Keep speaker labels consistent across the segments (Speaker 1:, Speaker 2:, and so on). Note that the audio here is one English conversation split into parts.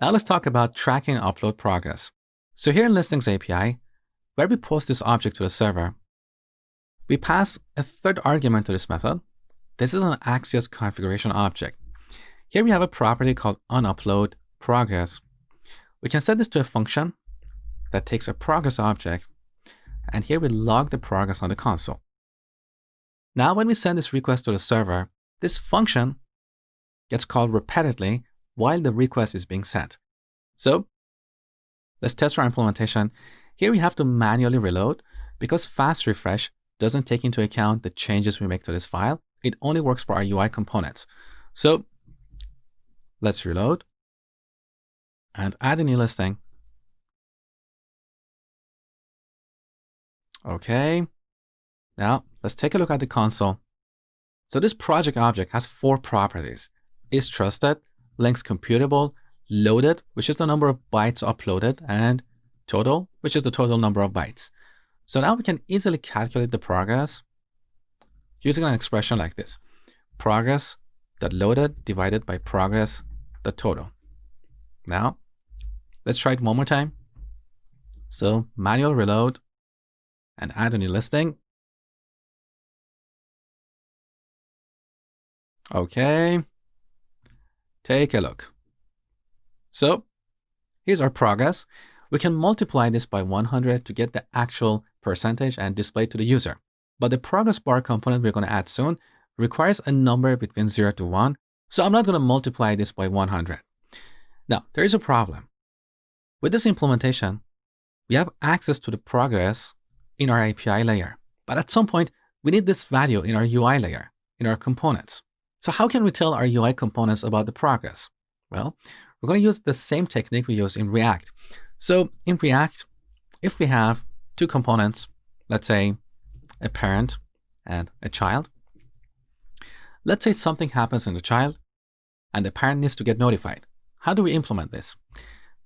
Speaker 1: Now let's talk about tracking upload progress. So here in Listings API, where we post this object to the server, we pass a third argument to this method. This is an Axios configuration object. Here we have a property called onUploadProgress. We can set this to a function that takes a progress object, and here we log the progress on the console. Now when we send this request to the server, this function gets called repeatedly while the request is being sent. So let's test our implementation. Here we have to manually reload because fast refresh doesn't take into account the changes we make to this file. It only works for our UI components. So let's reload and add a new listing. Okay. Now let's take a look at the console. So this project object has 4 properties: is trusted, links computable, loaded, which is the number of bytes uploaded, and total, which is the total number of bytes. So now we can easily calculate the progress using an expression like this: progress.loaded divided by progress.total. Now let's try it one more time. So manual reload and add a new listing. Okay, take a look. So here's our progress. We can multiply this by 100 to get the actual percentage and display it to the user. But the progress bar component we're going to add soon requires a number between 0 to 1. So I'm not going to multiply this by 100. Now, there is a problem. With this implementation, we have access to the progress in our API layer. But at some point, we need this value in our UI layer, in our components. So how can we tell our UI components about the progress? Well, we're going to use the same technique we use in React. So in React, if we have 2 components, let's say a parent and a child, let's say something happens in the child and the parent needs to get notified. How do we implement this?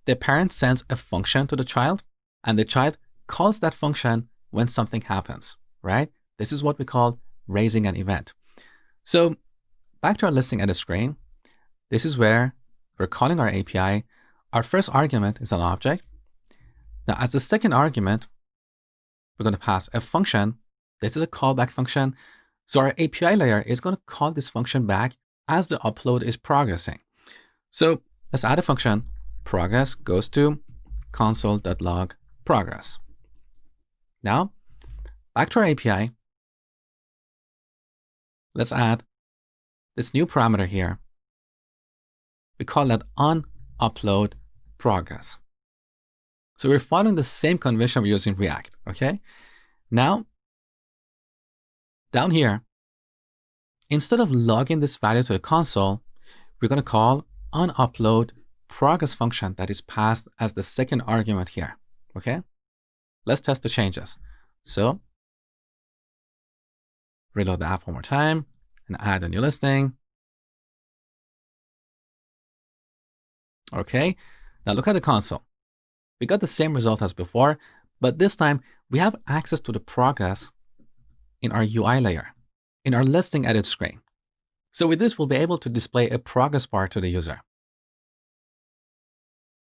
Speaker 1: The parent sends a function to the child and the child calls that function when something happens, right? This is what we call raising an event. So back to our listing edit screen, this is where we're calling our API. Our first argument is an object. Now, as the second argument, we're going to pass a function. This is a callback function. So our API layer is going to call this function back as the upload is progressing. So let's add a function. Progress goes to console.log progress. Now, back to our API. Let's add this new parameter here. We call that onUploadProgress. So we're following the same convention we use in React, okay? Now, down here, instead of logging this value to the console, we're going to call onUploadProgress function that is passed as the second argument here, okay? Let's test the changes. So reload the app one more time and add a new listing. Okay, now look at the console. We got the same result as before, but this time we have access to the progress in our UI layer, in our listing edit screen. So with this, we'll be able to display a progress bar to the user.